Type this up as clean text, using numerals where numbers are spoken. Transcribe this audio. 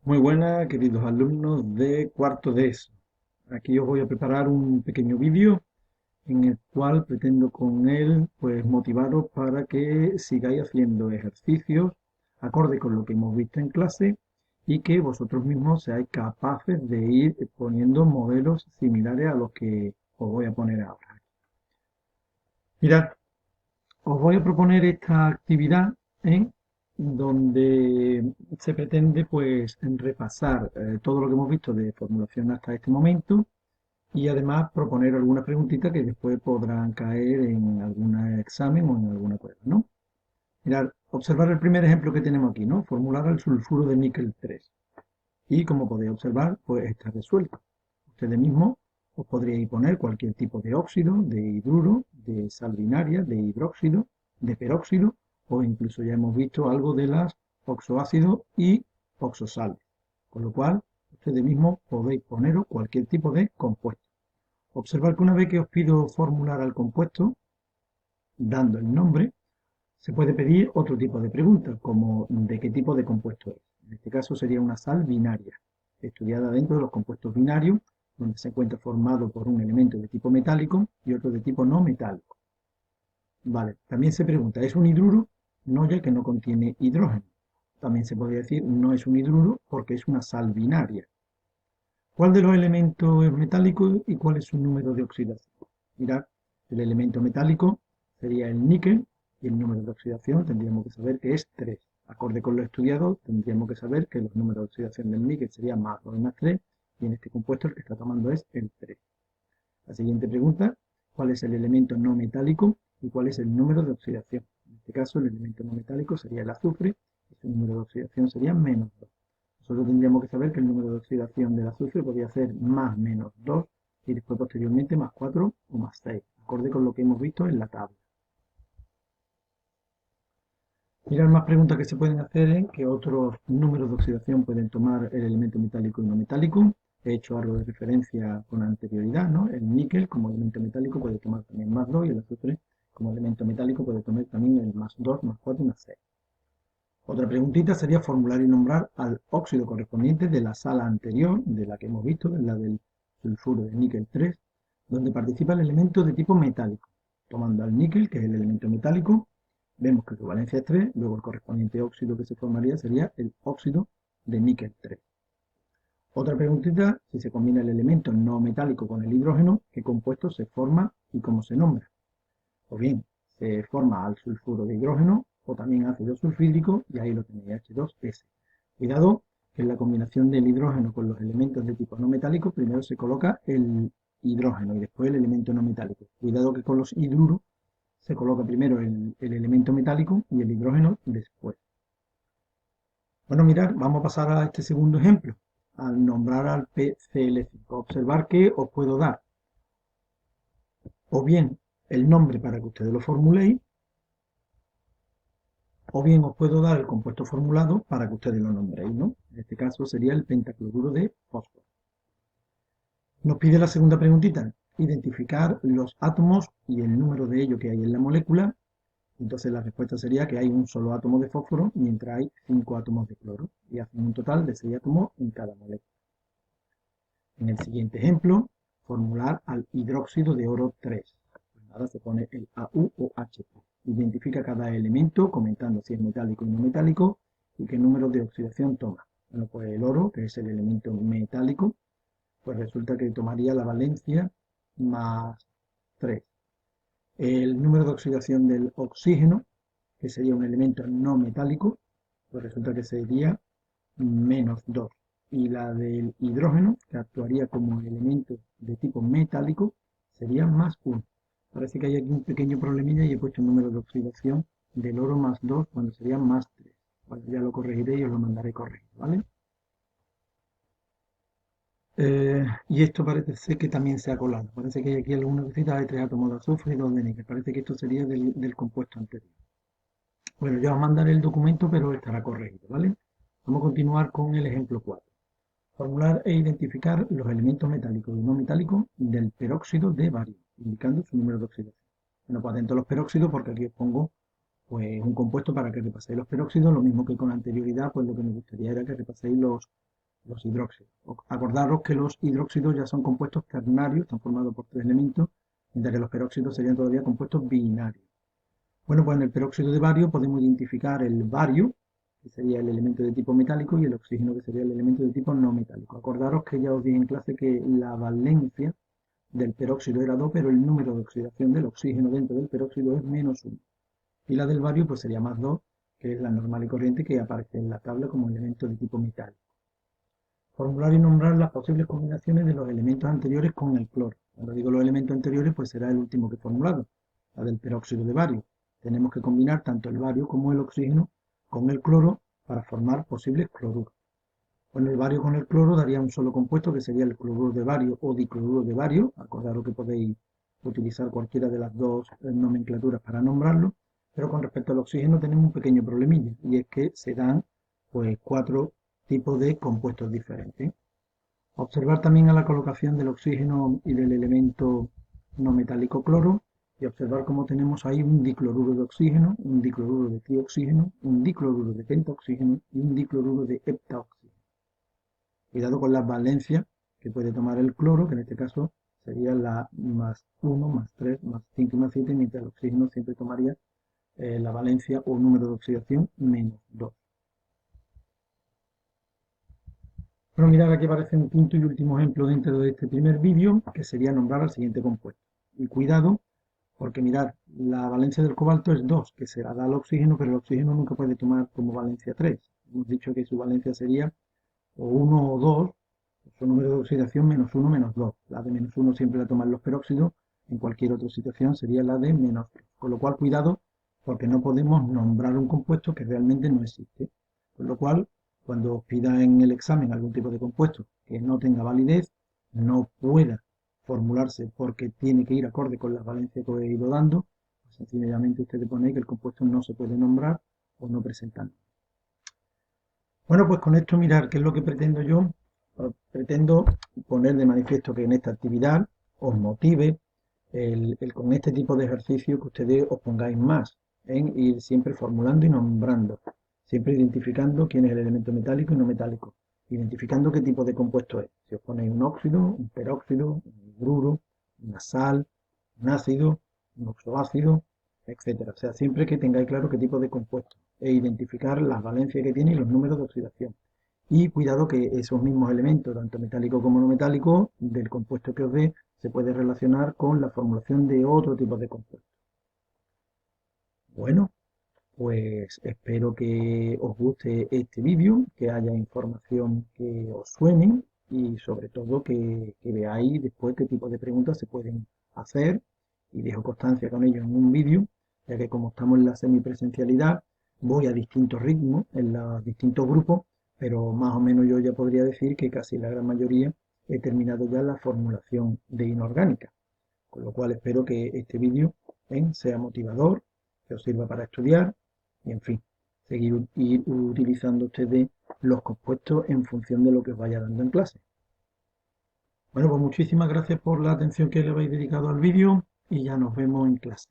Muy buenas, queridos alumnos de cuarto de ESO. Aquí os voy a preparar un pequeño vídeo en el cual pretendo con él pues motivaros para que sigáis haciendo ejercicios acorde con lo que hemos visto en clase y que vosotros mismos seáis capaces de ir poniendo modelos similares a los que os voy a poner ahora. Mirad, os voy a proponer esta actividad en donde se pretende pues repasar todo lo que hemos visto de formulación hasta este momento y además proponer algunas preguntitas que después podrán caer en algún examen o en alguna prueba, ¿no? Mirad, observar el primer ejemplo que tenemos aquí, ¿no? Formular el sulfuro de níquel 3. Y como podéis observar, pues está resuelto. Ustedes mismos os podríais poner cualquier tipo de óxido, de hidruro, de sal binaria, de hidróxido, de peróxido, o incluso ya hemos visto algo de las oxoácidos y oxosales. Con lo cual, ustedes mismos podéis poneros cualquier tipo de compuesto. Observar que una vez que os pido formular al compuesto, dando el nombre, se puede pedir otro tipo de pregunta, como de qué tipo de compuesto es. En este caso sería una sal binaria, estudiada dentro de los compuestos binarios, donde se encuentra formado por un elemento de tipo metálico y otro de tipo no metálico. Vale, también se pregunta, ¿es un hidruro? No, ya que no contiene hidrógeno. También se podría decir, no es un hidruro porque es una sal binaria. ¿Cuál de los elementos es metálico y cuál es su número de oxidación? Mirad, el elemento metálico sería el níquel y el número de oxidación tendríamos que saber que es 3. Acorde con lo estudiado, tendríamos que saber que los números de oxidación del níquel serían más 2 y más 3 y en este compuesto el que está tomando es el 3. La siguiente pregunta, ¿cuál es el elemento no metálico y cuál es el número de oxidación? En este caso, el elemento no metálico sería el azufre y su número de oxidación sería menos 2. Nosotros tendríamos que saber que el número de oxidación del azufre podría ser más menos 2 y después posteriormente más 4 o más 6, acorde con lo que hemos visto en la tabla. Mirad más preguntas que se pueden hacer en qué otros números de oxidación pueden tomar el elemento metálico y no metálico. He hecho algo de referencia con anterioridad, ¿no? El níquel como elemento metálico puede tomar también más 2 y el azufre como elemento metálico puede tomar también el más 2, más 4 y más 6. Otra preguntita sería formular y nombrar al óxido correspondiente de la sala anterior, de la que hemos visto, de la del sulfuro de níquel 3, donde participa el elemento de tipo metálico. Tomando al níquel, que es el elemento metálico, vemos que su valencia es 3, luego el correspondiente óxido que se formaría sería el óxido de níquel 3. Otra preguntita, si se combina el elemento no metálico con el hidrógeno, ¿qué compuesto se forma y cómo se nombra? O bien, se forma al sulfuro de hidrógeno o también ácido sulfídrico y ahí lo tenéis, H2S. Cuidado que en la combinación del hidrógeno con los elementos de tipo no metálico, primero se coloca el hidrógeno y después el elemento no metálico. Cuidado que con los hidruros se coloca primero el elemento metálico y el hidrógeno después. Bueno, mirar, vamos a pasar a este segundo ejemplo. Al nombrar al PCl5, observar que os puedo dar o bien el nombre para que ustedes lo formuléis, o bien os puedo dar el compuesto formulado para que ustedes lo nombréis, ¿no? En este caso sería el pentacloruro de fósforo. Nos pide la segunda preguntita, identificar los átomos y el número de ellos que hay en la molécula. Entonces la respuesta sería que hay un solo átomo de fósforo mientras hay 5 átomos de cloro y hacen un total de 6 átomos en cada molécula. En el siguiente ejemplo, formular al hidróxido de oro 3. Pues nada, se pone el AU o H. Identifica cada elemento comentando si es metálico y no metálico y qué número de oxidación toma. Bueno, pues el oro, que es el elemento metálico, pues resulta que tomaría la valencia más 3. El número de oxidación del oxígeno, que sería un elemento no metálico, pues resulta que sería menos 2. Y la del hidrógeno, que actuaría como elemento de tipo metálico, sería más 1. Parece que hay aquí un pequeño problemilla y he puesto el número de oxidación del oro más 2 cuando sería más 3. Bueno, ya lo corregiré y os lo mandaré corregido, ¿vale? Y esto parece ser que también se ha colado. Parece que hay aquí alguna cosita de 3 átomos de azufre y 2 de níquel. Parece que esto sería del compuesto anterior. Bueno, ya os mandaré el documento, pero estará corregido, ¿vale? Vamos a continuar con el ejemplo 4. Formular e identificar los elementos metálicos y no metálicos del peróxido de bario, indicando su número de oxidación. Bueno, pues atento a los peróxidos porque aquí os pongo pues, un compuesto para que repaséis los peróxidos, lo mismo que con anterioridad, pues lo que me gustaría era que repaséis los hidróxidos. Acordaros que los hidróxidos ya son compuestos ternarios, están formados por tres elementos, mientras que los peróxidos serían todavía compuestos binarios. Bueno, pues en el peróxido de bario podemos identificar el bario, que sería el elemento de tipo metálico, y el oxígeno, que sería el elemento de tipo no metálico. Acordaros que ya os dije en clase que la valencia del peróxido era 2, pero el número de oxidación del oxígeno dentro del peróxido es -1. Y la del bario pues sería +2, que es la normal y corriente que aparece en la tabla como elemento de tipo metálico. Formular y nombrar las posibles combinaciones de los elementos anteriores con el cloro. Cuando digo los elementos anteriores, pues será el último que he formulado, la del peróxido de bario. Tenemos que combinar tanto el bario como el oxígeno con el cloro para formar posibles cloruros. Bueno, el bario con el cloro daría un solo compuesto que sería el cloruro de bario o dicloruro de bario. Acordaros que podéis utilizar cualquiera de las dos nomenclaturas para nombrarlo, pero con respecto al oxígeno tenemos un pequeño problemilla, y es que se dan pues 4 tipos de compuestos diferentes. Observar también a la colocación del oxígeno y del elemento no metálico cloro, y observar cómo tenemos ahí un dicloruro de oxígeno, un dicloruro de trioxígeno, un dicloruro de pentaoxígeno y un dicloruro de heptaoxígeno. Cuidado con las valencias que puede tomar el cloro, que en este caso sería la +1, +3, +5 y +7, mientras el oxígeno siempre tomaría la valencia o número de oxidación -2. Bueno, mirad, aquí aparece un quinto y último ejemplo dentro de este primer vídeo, que sería nombrar al siguiente compuesto. Y cuidado, porque mirad, la valencia del cobalto es 2, que se la da al oxígeno, pero el oxígeno nunca puede tomar como valencia 3. Hemos dicho que su valencia sería o 1 o 2, su número de oxidación -1, -2. La de -1 siempre la toman los peróxidos, en cualquier otra situación sería la de -3. Con lo cual, cuidado, porque no podemos nombrar un compuesto que realmente no existe. Con lo cual, cuando os pida en el examen algún tipo de compuesto que no tenga validez, no pueda formularse porque tiene que ir acorde con las valencias que os he ido dando, pues sencillamente ustedes ponen que el compuesto no se puede nombrar o no presentar. Bueno, pues con esto mirar qué es lo que pretendo yo. Pretendo poner de manifiesto que en esta actividad os motive con este tipo de ejercicio que ustedes os pongáis más en ir siempre formulando y nombrando, siempre identificando quién es el elemento metálico y no metálico, identificando qué tipo de compuesto es. Si os ponéis un óxido, un peróxido, un hidruro, una sal, un ácido, un oxoácido, etcétera. O sea, siempre que tengáis claro qué tipo de compuesto e identificar las valencias que tiene y los números de oxidación. Y cuidado que esos mismos elementos, tanto metálico como no metálico, del compuesto que os dé, se puede relacionar con la formulación de otro tipo de compuesto. Bueno, pues espero que os guste este vídeo, que haya información que os suene y sobre todo que veáis después qué tipo de preguntas se pueden hacer, y dejo constancia con ello en un vídeo, ya que como estamos en la semipresencialidad, voy a distintos ritmos en los distintos grupos, pero más o menos yo ya podría decir que casi la gran mayoría he terminado ya la formulación de inorgánica, con lo cual espero que este vídeo sea motivador, que os sirva para estudiar y, en fin, ir utilizando ustedes los compuestos en función de lo que os vaya dando en clase. Bueno, pues muchísimas gracias por la atención que le habéis dedicado al vídeo y ya nos vemos en clase.